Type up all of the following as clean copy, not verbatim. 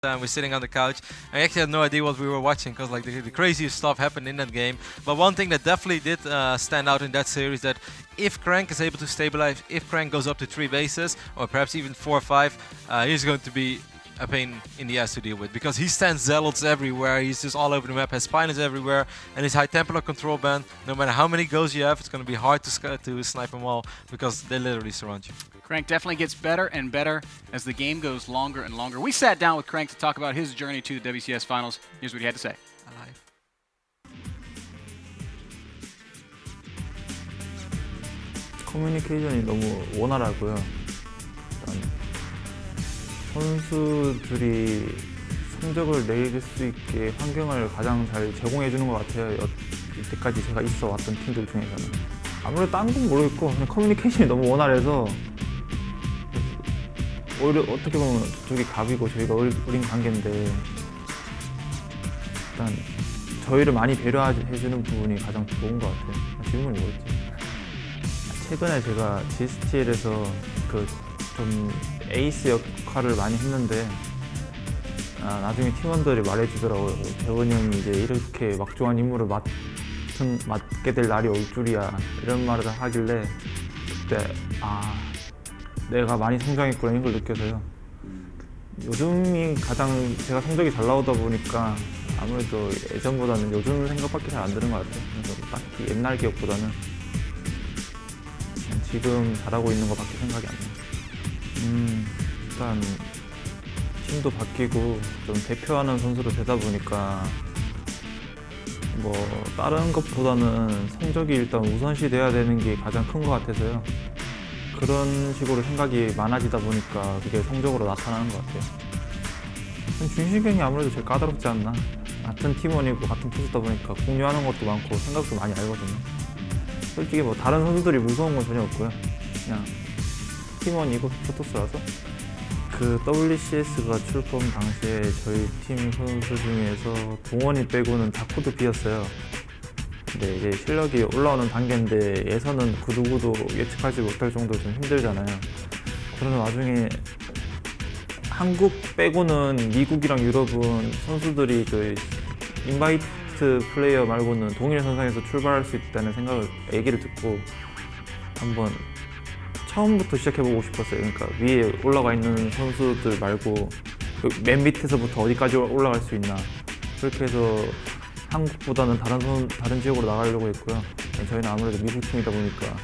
We're sitting on the couch. I actually had no idea what we were watching because like the craziest stuff happened in that game. But one thing that definitely did stand out in that series, that if Crank is able to stabilize, if Crank goes up to 3 bases or perhaps even 4 or 5, he's going to be a pain in the ass to deal with, because he stands zealots everywhere. He's just all over the map, has spiners everywhere, and his high Templar control band, no matter how many goes you have, it's going to be hard to snipe them all because they literally surround you. Crank definitely gets better and better as the game goes longer and longer. We sat down with Crank to talk about his journey to the WCS finals. Here's what he had to say. Alive. 커뮤니케이션이 너무 원활하고요. 일단 선수들이 성적을 낼 수 있게 환경을 가장 잘 제공해 주는 것 같아요. 이때까지 제가 있어 왔던 팀들 중에서는. 아무래도 딴 건 모르겠고 그냥 커뮤니케이션이 너무 원활해서 오히려 어떻게 보면 저기 갑이고 저희가 어린 관계인데, 일단 저희를 많이 배려해 주는 부분이 가장 좋은 것 같아요. 질문이 뭐였지? 최근에 제가 GSTL에서 좀 에이스 역할을 많이 했는데, 나중에 팀원들이 말해주더라고요. 재원이 형이 이제 이렇게 막중한 임무를 맡게 될 날이 올 줄이야, 이런 말을 하길래 그때 내가 많이 성장했구나 이런 걸 느껴서요. 요즘이 가장 제가 성적이 잘 나오다 보니까 아무래도 예전보다는 요즘 생각밖에 잘 안 드는 것 같아요. 그래서 딱히 옛날 기억보다는 지금 잘하고 있는 것밖에 생각이 안 나요. 일단 팀도 바뀌고 좀 대표하는 선수로 되다 보니까 뭐 다른 것보다는 성적이 일단 우선시 돼야 되는 게 가장 큰 것 같아서요. 그런 식으로 생각이 많아지다 보니까 그게 성적으로 나타나는 것 같아요. 준식형이 아무래도 제일 까다롭지 않나. 같은 팀원이고 같은 투수다 보니까 공유하는 것도 많고 생각도 많이 알거든요. 솔직히 뭐 다른 선수들이 무서운 건 전혀 없고요. 그냥 팀원이고 프로토스라서. 그 WCS가 출범 당시에 저희 팀 선수 중에서 동원이 빼고는 다 코드 B였어요. 근데 이제 실력이 올라오는 단계인데 예선은 그 누구도 예측하지 못할 정도로 좀 힘들잖아요. 그런 와중에 한국 빼고는 미국이랑 유럽은 선수들이 인바이트 플레이어 말고는 동일 선상에서 출발할 수 있다는 얘기를 듣고 한번 처음부터 시작해보고 싶었어요. 그러니까 위에 올라가 있는 선수들 말고 맨 밑에서부터 어디까지 올라갈 수 있나. 그렇게 해서 한국보다는 다른 지역으로 나가려고 했고요. 저희는 아무래도 미국 팀이다 보니까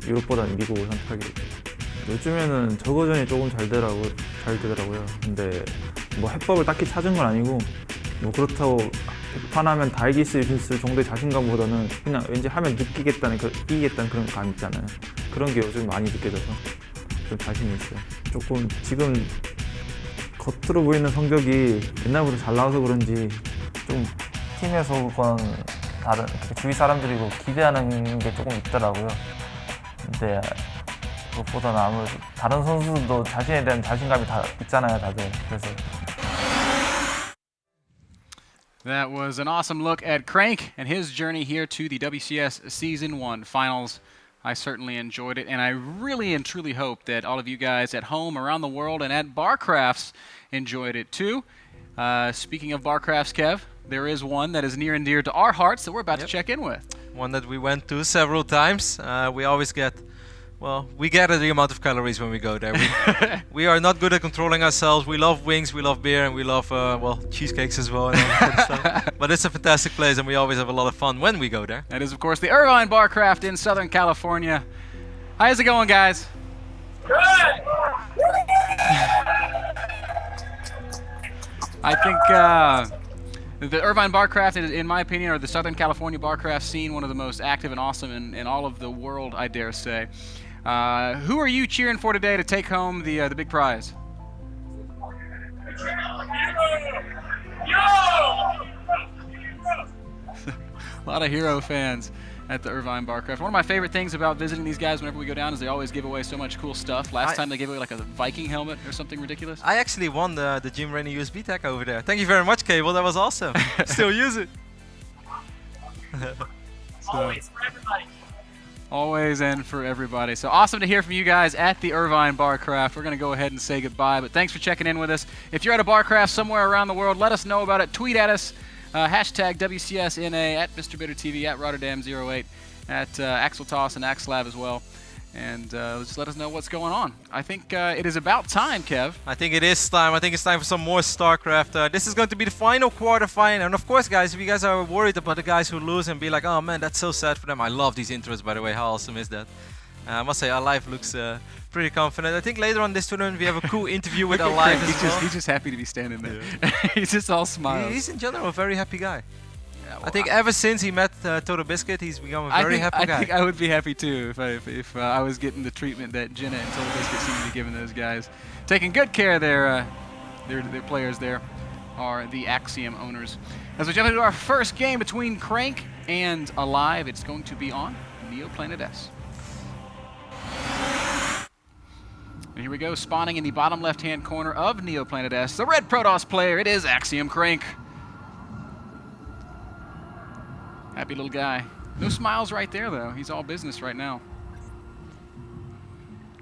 유럽보다는 미국을 선택하게 됐죠. 요즘에는 저거전이 조금 잘 되더라고요. 근데 뭐 해법을 딱히 찾은 건 아니고, 뭐 그렇다고 100판 하면 다 이길 수 있을 정도의 자신감보다는 그냥 왠지 하면 이기겠다는 그런 감 있잖아요. 그런 게 요즘 많이 느껴져서 좀 자신이 있어요. 조금 지금 겉으로 보이는 성적이 옛날보다 잘 나와서 그런지 좀 팀에서건 다른 주위 사람들이고 기대하는 게 조금 있더라고요. 근데 그것보다는 아무래도 다른 선수들도 자신에 대한 자신감이 다 있잖아요, 다들. 그래서. That was an awesome look at Crank and his journey here to the WCS Season 1 Finals. I certainly enjoyed it, and I really and truly hope that all of you guys at home, around the world, and at BarCrafts enjoyed it too. Speaking of BarCrafts, Kev, there is one that is near and dear to our hearts that we're about to check in with. One that we went to several times. We always get, we gather the amount of calories when we go there. We are not good at controlling ourselves. We love wings, we love beer, and we love, cheesecakes as well. And all that kind of stuff. But it's a fantastic place, and we always have a lot of fun when we go there. That is, of course, the Irvine BarCraft in Southern California. How's it going, guys? Good! I think the Irvine BarCraft, in my opinion, or the Southern California BarCraft scene, one of the most active and awesome in all of the world, I dare say. Who are you cheering for today to take home the big prize? A lot of Hero fans at the Irvine BarCraft. One of my favorite things about visiting these guys whenever we go down is they always give away so much cool stuff. Last time they gave away like a Viking helmet or something ridiculous. I actually won the Jim Rainey USB tag over there. Thank you very much, Cable. That was awesome. Still use it. Always for everybody. Always and for everybody. So awesome to hear from you guys at the Irvine Barcraft. We're going to go ahead and say goodbye, but thanks for checking in with us. If you're at a Barcraft somewhere around the world, let us know about it. Tweet at us, hashtag WCSNA, at Mr. Bitter TV, at Rotterdam08, at Axel Toss and Axelav as well. And just let us know what's going on. I think it is about time, Kev. I think it is time. I think it's time for some more StarCraft. This is going to be the final quarterfinal. And of course, guys, if you guys are worried about the guys who lose and be like, oh man, that's so sad for them. I love these intros, by the way. How awesome is that? I must say, Alive looks pretty confident. I think later on this tournament we have a cool interview with Alive as well. He's just happy to be standing there. Yeah. He's just all smiles. He's in general a very happy guy. Well, I think ever since he met Toto Biscuit, he's become a very happy guy. I think I would be happy too if I was getting the treatment that Jenna and Toto Biscuit seem to be giving those guys. Taking good care of their players there are the Axiom owners. As we jump into our first game between Crank and Alive, it's going to be on Neo Planet S. And here we go, spawning in the bottom left-hand corner of Neo Planet S. The red Protoss player, it is Axiom Crank. Happy little guy. No smiles right there, though. He's all business right now.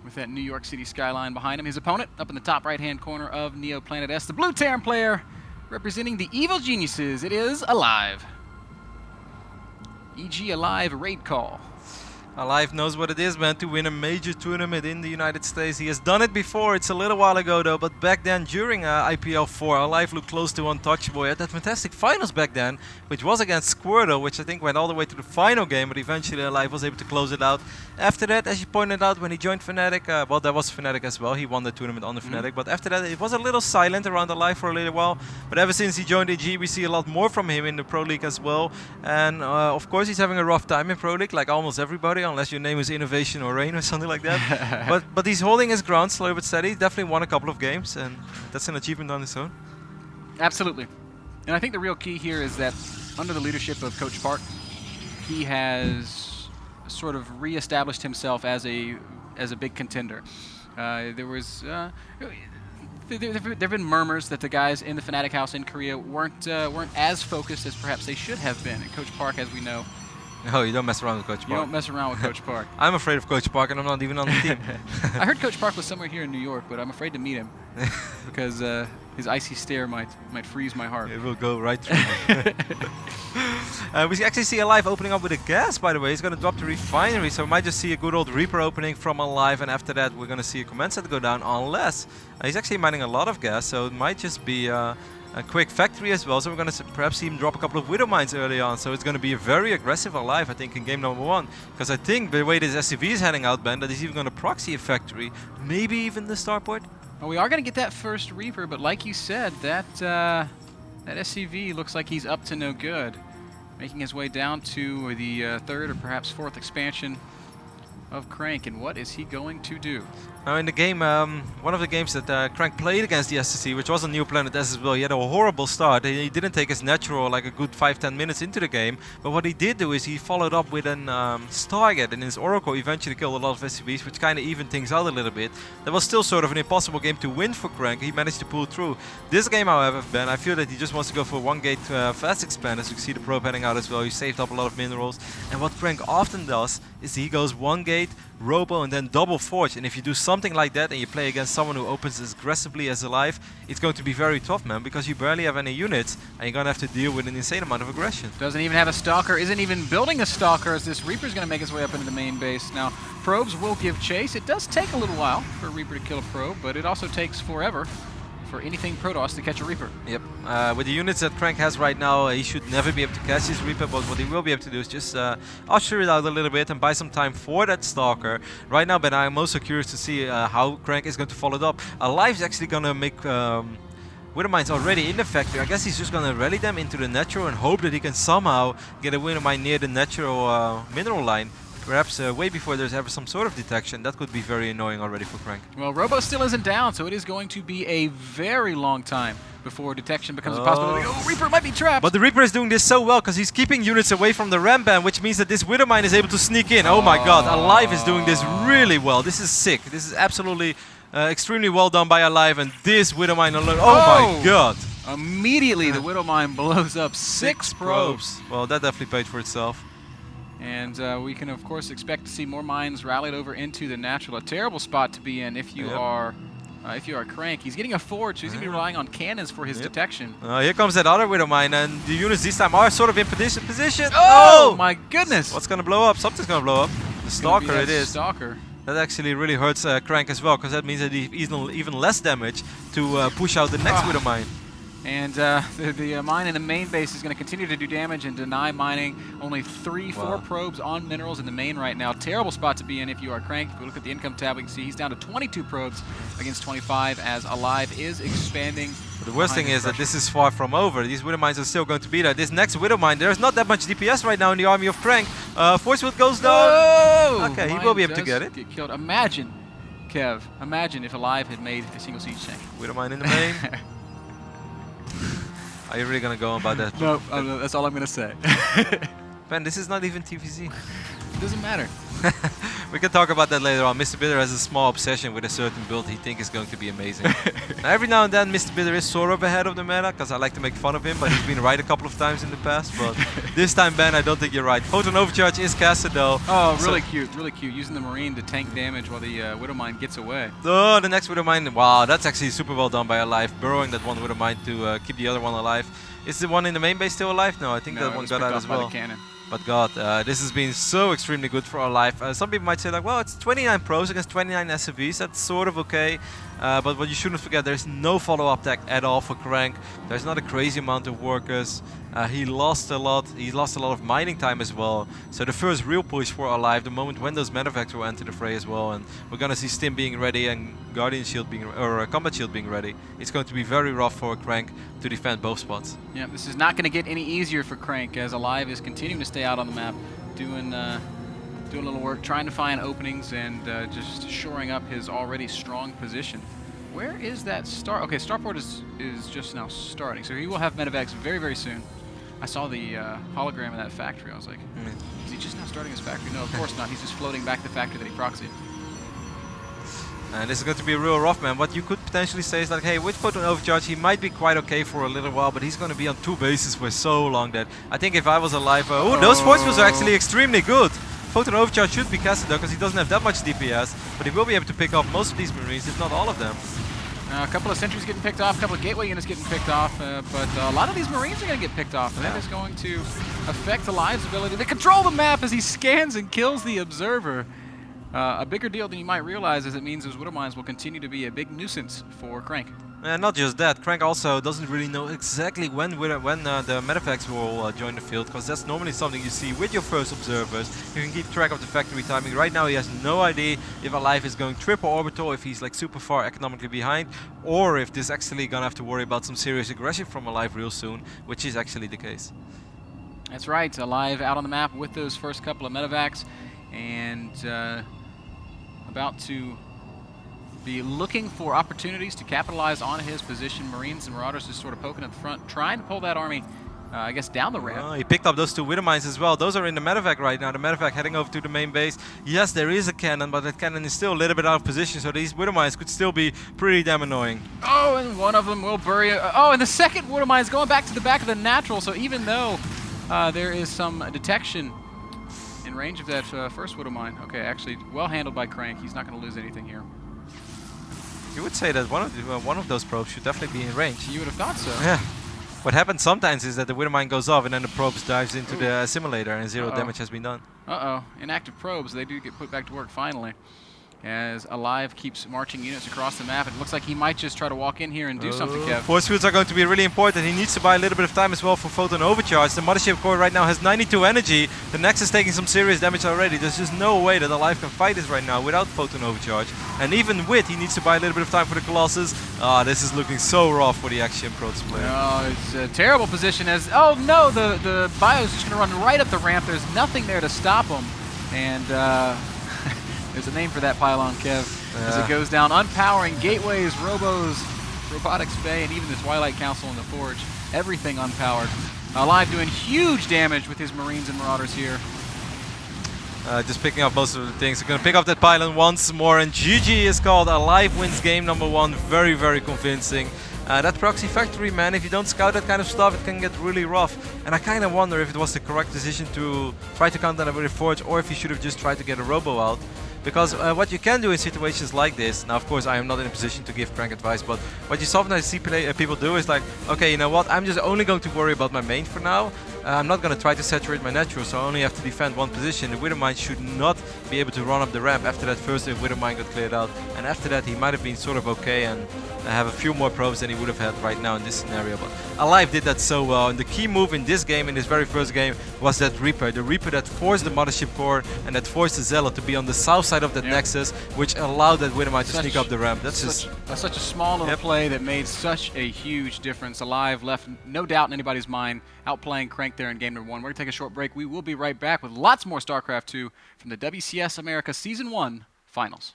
With that New York City skyline behind him. His opponent up in the top right-hand corner of Neo Planet S. The blue Terran player representing the evil geniuses. It is Alive. EG Alive raid call. Alive knows what it is, man, to win a major tournament in the United States. He has done it before. It's a little while ago, though, but back then, during IPL 4, Alive looked close to untouchable. He had that fantastic finals back then, which was against Squirtle, which I think went all the way to the final game, but eventually Alive was able to close it out. After that, as you pointed out, when he joined Fnatic, well, that was Fnatic as well. He won the tournament on the Fnatic, but after that, it was a little silent around Alive for a little while. But ever since he joined AG, we see a lot more from him in the Pro League as well. And of course, he's having a rough time in Pro League, like almost everybody, unless your name is Innovation or Rain or something like that. but he's holding his ground slowly but steady. Definitely won a couple of games, and that's an achievement on its own. Absolutely. And I think the real key here is that under the leadership of Coach Park, he has sort of re-established himself as a big contender. There have been murmurs that the guys in the Fnatic house in Korea weren't as focused as perhaps they should have been. And Coach Park, as we know, no, you don't mess around with Coach Park. You don't mess around with Coach Park. I'm afraid of Coach Park, and I'm not even on the team. I heard Coach Park was somewhere here in New York, but I'm afraid to meet him because his icy stare might freeze my heart. It will go right through me. We actually see Alive opening up with a gas, by the way. He's going to drop the refinery, so we might just see a good old Reaper opening from Alive, and after that we're going to see a command set go down, unless he's actually mining a lot of gas, so it might just be a quick factory as well, so we're going to perhaps see him drop a couple of Widow Mines early on, so it's going to be a very aggressive Alive, I think, in game number 1, because I think the way this SCV is heading out, Ben, that he's even going to proxy a factory, maybe even the starport. Well, we are going to get that first Reaper, but like you said, that SCV looks like he's up to no good, making his way down to the third or perhaps fourth expansion of Crank, and what is he going to do? Now in the game, one of the games that Crank played against the SCC, which was on Neo Planet S as well, he had a horrible start. He didn't take his natural like a good 5-10 minutes into the game, but what he did do is he followed up with an Stargate, and his Oracle eventually killed a lot of SCVs, which kind of evened things out a little bit. That was still sort of an impossible game to win for Crank. He managed to pull through. This game, however, Ben, I feel that he just wants to go for one gate fast expand, as you can see the probe heading out as well. He saved up a lot of minerals, and what Crank often does is he goes one gate, Robo, and then double Forge, and if you do something like that and you play against someone who opens as aggressively as Alive, it's going to be very tough, man, because you barely have any units and you're going to have to deal with an insane amount of aggression. Doesn't even have a Stalker, isn't even building a Stalker, as this Reaper's going to make his way up into the main base. Now, probes will give chase. It does take a little while for a Reaper to kill a probe, but it also takes forever for anything Protoss to catch a Reaper. Yep. With the units that Crank has right now, he should never be able to catch his Reaper, but what he will be able to do is just usher it out a little bit and buy some time for that Stalker. Right now, Ben, I'm also curious to see how Crank is going to follow it up. Alive's actually going to make Widow Mines already in the factory. I guess he's just going to rally them into the natural and hope that he can somehow get a Widow Mine near the natural mineral line. Perhaps way before there's ever some sort of detection. That could be very annoying already for Crank. Well, Robo still isn't down, so it is going to be a very long time before detection becomes a possibility. Oh, Reaper might be trapped! But the Reaper is doing this so well because he's keeping units away from the ramp band, which means that this Widow Mine is able to sneak in. Oh my god, Alive is doing this really well. This is sick. This is absolutely extremely well done by Alive, and this Widow Mine alone. Oh my god! Immediately the Widow Mine blows up 6 probes. Well, that definitely paid for itself. And we can, of course, expect to see more mines rallied over into the natural. A terrible spot to be in if you are Crank. He's getting a forge, so he's going to be relying on cannons for his detection. Here comes that other Widow Mine, and the units this time are sort of in position. Oh my goodness! What's going to blow up? Something's going to blow up. The Stalker it is. Stalker. That actually really hurts Crank as well, because that means that he's even less damage to push out the next Widow Mine. And the mine in the main base is going to continue to do damage and deny mining. Only 4 probes on minerals in the main right now. Terrible spot to be in if you are Crank. If we look at the income tab, we can see he's down to 22 probes against 25 as Alive is expanding. But the worst thing is that this is far from over. These Widow Mines are still going to be there. This next Widow Mine, there's not that much DPS right now in the army of Crank. Force Field goes down. Oh! Okay, he will be able to get it. Get killed. Imagine, Kev, imagine if Alive had made a single siege tank. Widow Mine in the main. Are you really going to go on about that? No, that's all I'm going to say. Ben, this is not even TVZ. It doesn't matter. We can talk about that later on. Mr. Bitter has a small obsession with a certain build he thinks is going to be amazing. Now, every now and then, Mr. Bitter is sort of ahead of the meta, because I like to make fun of him, but he's been right a couple of times in the past. But this time, Ben, I don't think you're right. Photon Overcharge is casted, though. Oh, really cute, really cute. Using the Marine to tank damage while the Widow Mine gets away. Oh, the next Widow Mine. Wow, that's actually super well done by Alive. Burrowing that one Widow Mine to keep the other one alive. Is the one in the main base still alive? No, I think that one got out as well. But God, this has been so extremely good for Alive. Some people might say like, well, it's 29 pros against 29 SCVs. That's sort of okay. But what you shouldn't forget, there's no follow-up tech at all for Crank. There's not a crazy amount of workers. He lost a lot. He lost a lot of mining time as well. So the first real push for Alive, the moment when those medevacs will enter the fray as well, and we're gonna see Stim being ready and Guardian Shield being, or Combat Shield being ready. It's going to be very rough for Crank to defend both spots. Yeah, this is not going to get any easier for Crank as Alive is continuing to stay out on the map, doing a little work, trying to find openings and just shoring up his already strong position. Where is that star? Okay, Starport is just now starting, so he will have medevacs very, very soon. I saw the hologram of that factory. I was like, is he just now starting his factory? No, of course not. He's just floating back the factory that he proxied. And this is going to be a real rough, man. What you could potentially say is like, hey, with Photon Overcharge, he might be quite okay for a little while, but he's going to be on 2 bases for so long that I think if I was alive... oh, those force fields are actually extremely good. Photon Overcharge should be casted though, because he doesn't have that much DPS, but he will be able to pick off most of these Marines, if not all of them. A couple of sentries getting picked off, a couple of gateway units getting picked off, but a lot of these Marines are going to get picked off, and that is going to affect Alive's ability to control the map as he scans and kills the Observer. A bigger deal than you might realize, as it means those Widow Mines will continue to be a big nuisance for Crank. And not just that, Crank also doesn't really know exactly when the medevacs will join the field, because that's normally something you see with your first observers. You can keep track of the factory timing. Right now he has no idea if Alive is going triple orbital, if he's like super far economically behind, or if this actually gonna have to worry about some serious aggression from Alive real soon, which is actually the case. That's right, Alive out on the map with those first couple of medevacs, and about to be looking for opportunities to capitalize on his position. Marines and Marauders just sort of poking at the front, trying to pull that army, I guess, down the ramp. He picked up those 2 Widow Mines as well. Those are in the medevac right now. The medevac heading over to the main base. Yes, there is a cannon, but that cannon is still a little bit out of position, so these Widow Mines could still be pretty damn annoying. Oh, and one of them will bury it. Oh, and the second Widow Mine is going back to the back of the natural, so even though there is some detection in range of that first Widow Mine. Okay, actually, well handled by Crank. He's not going to lose anything here. You would say that one of those probes should definitely be in range. You would have thought so. Yeah. What happens sometimes is that the Widow Mine goes off and then the probes dives into the simulator and 0 damage has been done. Inactive probes, they do get put back to work finally. As Alive keeps marching units across the map. It looks like he might just try to walk in here and do something, Kev. Force fields are going to be really important. He needs to buy a little bit of time as well for Photon Overcharge. The Mothership Core right now has 92 energy. The Nexus is taking some serious damage already. There's just no way that Alive can fight this right now without Photon Overcharge. And even with, he needs to buy a little bit of time for the Colossus. This is looking so rough for the Axiom Protoss player. Oh, it's a terrible position as... oh no, the Bio's just going to run right up the ramp. There's nothing there to stop him. And... there's a name for that pylon, Kev, as it goes down. Unpowering, gateways, robos, robotics bay, and even the Twilight Council in the Forge. Everything unpowered. Alive doing huge damage with his Marines and Marauders here. Just picking up most of the things. They're going to pick up that pylon once more, and GG is called. Alive wins game number 1. Very, very convincing. That proxy factory, man, if you don't scout that kind of stuff, it can get really rough. And I kind of wonder if it was the correct decision to try to counter that with a Forge, or if you should have just tried to get a Robo out. Because what you can do in situations like this, now of course I am not in a position to give Crank advice, but what you sometimes see people do is like, okay, you know what, I'm just only going to worry about my main for now. I'm not going to try to saturate my natural, so I only have to defend one position. The Withermine should not be able to run up the ramp after that first Withermine got cleared out. And after that he might have been sort of okay and have a few more probes than he would have had right now in this scenario. But Alive did that so well, and the key move in this game, in his very first game, was that Reaper. The Reaper that forced the Mothership Core and that forced the Zealot to be on the south side of that Nexus, which allowed that Withermine to sneak up the ramp. That's such a small little play that made such a huge difference. Alive left no doubt in anybody's mind, outplaying Crank there in game number 1. We're going to take a short break. We will be right back with lots more StarCraft 2 from the WCS America Season 1 Finals.